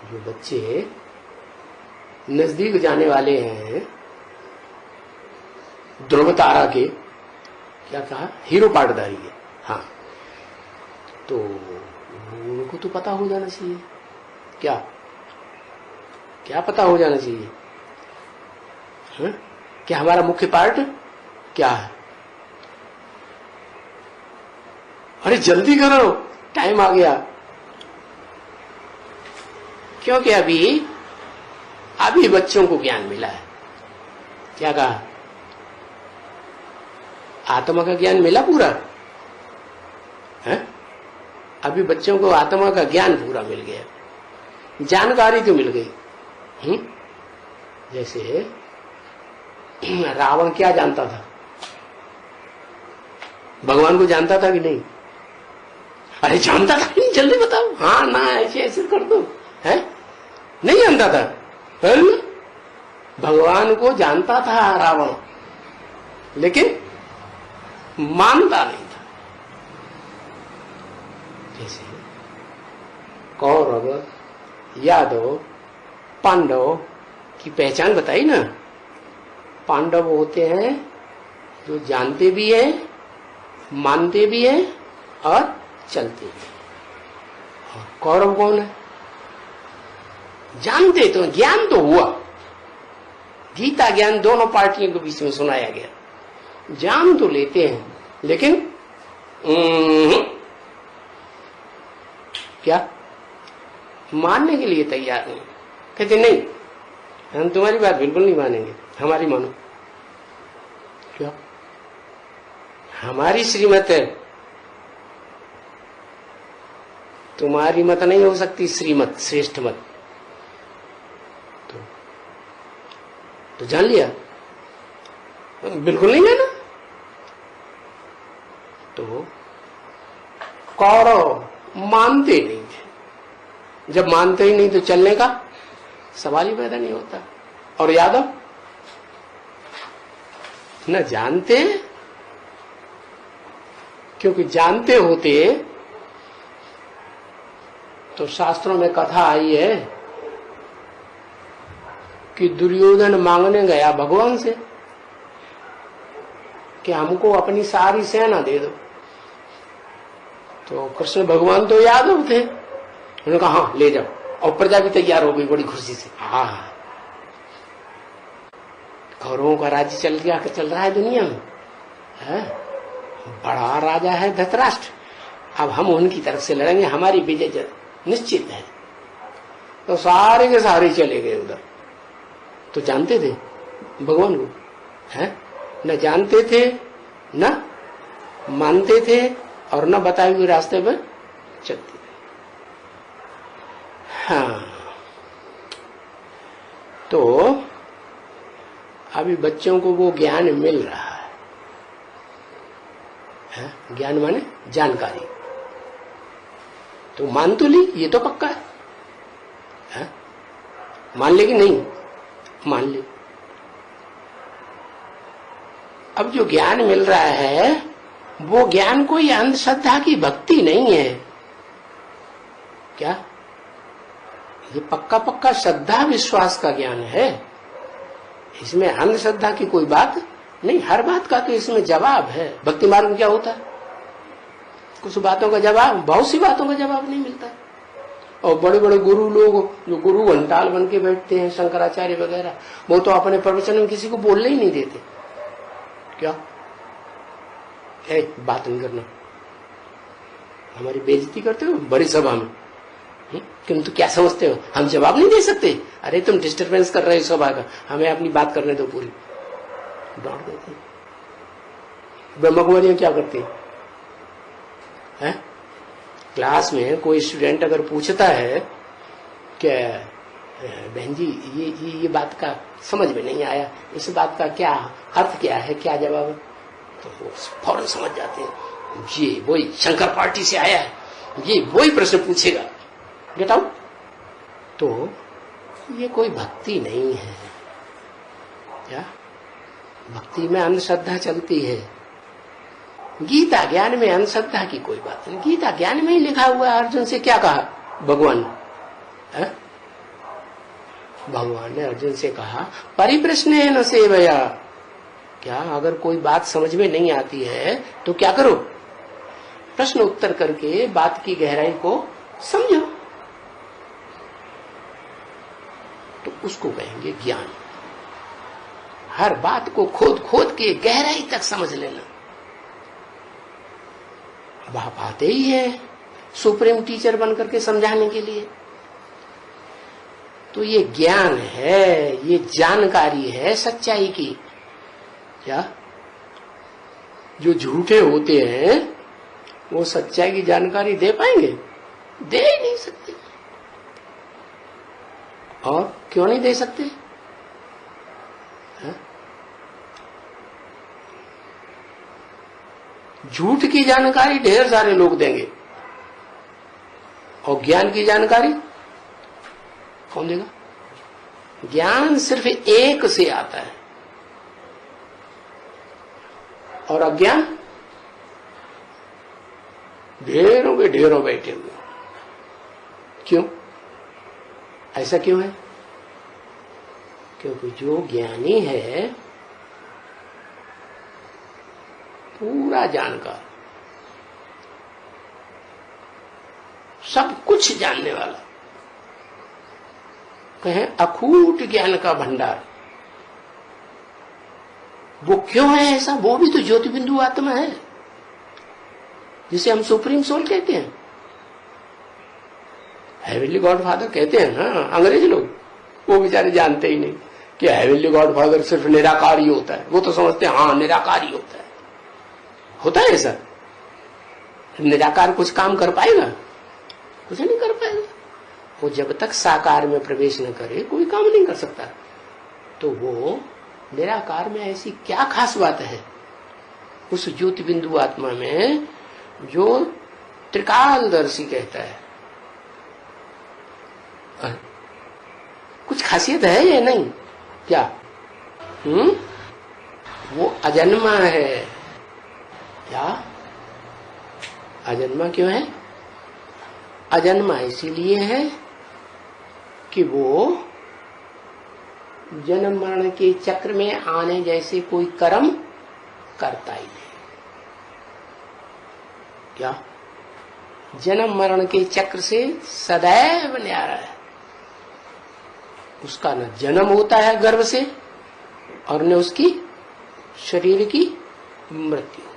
जो बच्चे नजदीक जाने वाले हैं ध्रुव तारा के, क्या कहा, हीरो पाटदारी है, हाँ, तो उनको तो पता हो जाना चाहिए। क्या क्या पता हो जाना चाहिए? हाँ? कि हमारा मुख्य पार्ट क्या है? अरे जल्दी करो, टाइम आ गया। क्योंकि अभी बच्चों को ज्ञान मिला है। क्या कहा? आत्मा का ज्ञान मिला पूरा है? अभी बच्चों को आत्मा का ज्ञान पूरा मिल गया, जानकारी तो मिल गई। जैसे रावण क्या जानता था? भगवान को जानता था कि नहीं? अरे जानता था नहीं, जल्दी बताओ, हाँ ना ऐसे ऐसे कर दो, है? नहीं जानता था। भगवान को जानता था रावण, लेकिन मानता नहीं था। जैसे कौरव, यादव, पांडव की पहचान बताई ना। पांडव होते हैं जो जानते भी हैं, मानते भी हैं और चलते भी हैं। और कौरव कौन है? जानते तो, ज्ञान तो हुआ, गीता ज्ञान दोनों पार्टियों के बीच में सुनाया गया, जान तो लेते हैं, लेकिन क्या मानने के लिए तैयार नहीं। कहते नहीं, हम तुम्हारी बात बिल्कुल नहीं मानेंगे, हमारी मानो। क्या? हमारी श्रीमत है, तुम्हारी मत नहीं हो सकती श्रीमत, श्रेष्ठ मत। तो जान लिया, बिल्कुल नहीं है ना। तो कौरव मानते नहीं थे, जब मानते ही नहीं तो चलने का सवाल ही पैदा नहीं होता। और यादव न जानते, क्योंकि जानते होते तो शास्त्रों में कथा आई है कि दुर्योधन मांगने गया भगवान से कि हमको अपनी सारी सेना दे दो। तो कृष्ण भगवान तो यादव थे, उन्होंने कहा हाँ ले जाओ, और प्रजा भी तैयार हो गई बड़ी खुशी से। हाँ, कौरवों का राज्य चल रहा है दुनिया में, है? बड़ा राजा है धृतराष्ट्र, अब हम उनकी तरफ से लड़ेंगे, हमारी विजय निश्चित है। तो सारे के सारे चले गए उधर। तो जानते थे भगवान को, है? न जानते थे, न मानते थे, और न बताए हुए रास्ते पर चलते थे। हाँ, तो अभी बच्चों को वो ज्ञान मिल रहा है? ज्ञान माने जानकारी। तो मान तो ली, ये तो पक्का है? मान ले कि नहीं? मान ले। अब जो ज्ञान मिल रहा है वो ज्ञान कोई अंधश्रद्धा की भक्ति नहीं है। क्या? ये पक्का पक्का श्रद्धा विश्वास का ज्ञान है, इसमें अंधश्रद्धा की कोई बात नहीं। हर बात का तो इसमें जवाब है। भक्ति मार्ग में क्या होता है? कुछ बातों का जवाब, बहुत सी बातों का जवाब नहीं मिलता। और बड़े बड़े गुरु लोग जो गुरु घंटाल बन के बैठते हैं, शंकराचार्य वगैरह, वो तो अपने प्रवचन में किसी को बोलने ही नहीं देते। क्या? बात नहीं करना, हमारी बेइज्जती करते हो बड़ी सभा में। किंतु क्या समझते हो हम जवाब नहीं दे सकते? अरे तुम डिस्टर्बेंस कर रहे हो सभा का, हमें अपनी बात करने दो पूरी। डांट देते। ब्रह्मकुमारियां क्या करती है? क्लास में कोई स्टूडेंट अगर पूछता है कि बहन जी ये बात का समझ में नहीं आया, इस बात का क्या अर्थ क्या है, क्या जवाब है, तो वो फौरन समझ जाते हैं ये वही शंकर पार्टी से आया है, ये वही प्रश्न पूछेगा, गेट आउट। तो ये कोई भक्ति नहीं है। क्या? भक्ति में अंधश्रद्धा चलती है। गीता ज्ञान में अंधश्रद्धा की कोई बात नहीं। गीता ज्ञान में ही लिखा हुआ है। अर्जुन से क्या कहा भगवान? भगवान ने अर्जुन से कहा परिप्रश्ने न सेवया, क्या अगर कोई बात समझ में नहीं आती है तो क्या करो, प्रश्न उत्तर करके बात की गहराई को समझो, तो उसको कहेंगे ज्ञान। हर बात को खोद खोद के गहराई तक समझ लेना। अब आप आते ही है सुप्रीम टीचर बनकर के समझाने के लिए, तो ये ज्ञान है, ये जानकारी है सच्चाई की। क्या जो झूठे होते हैं वो सच्चाई की जानकारी दे पाएंगे? दे ही नहीं सकते। और क्यों नहीं दे सकते? हा? झूठ की जानकारी ढेर सारे लोग देंगे और ज्ञान की जानकारी कौन देगा? ज्ञान सिर्फ एक से आता है और अज्ञान ढेरों के ढेरों बैठे हुए। क्यों? ऐसा क्यों है? क्योंकि जो ज्ञानी है पूरा जानकार, सब कुछ जानने वाला, कहें अखूट ज्ञान का भंडार, वो क्यों है ऐसा? वो भी तो ज्योति बिंदु आत्मा है जिसे हम सुप्रीम सोल कहते हैं, हेवनली गॉड फादर कहते हैं ना अंग्रेज लोग। वो बेचारे जानते ही नहीं कि हेवनली गॉड फादर सिर्फ निराकार ही होता है। वो तो समझते हैं हाँ निराकार ही होता है। होता है ऐसा? निराकार कुछ काम कर पाएगा? कुछ नहीं कर पाएगा। वो जब तक साकार में प्रवेश न करे कोई काम नहीं कर सकता। तो वो निराकार में ऐसी क्या खास बात है उस ज्योति बिंदु आत्मा में जो त्रिकालदर्शी कहता है? कुछ खासियत है या नहीं? क्या? वो अजन्मा है। क्या अजन्मा क्यों है? अजन्मा इसीलिए है कि वो जन्म मरण के चक्र में आने जैसे कोई कर्म करता ही नहीं। क्या? जन्म मरण के चक्र से सदैव न्यारा है। उसका न जन्म होता है गर्भ से और न उसकी शरीर की मृत्यु।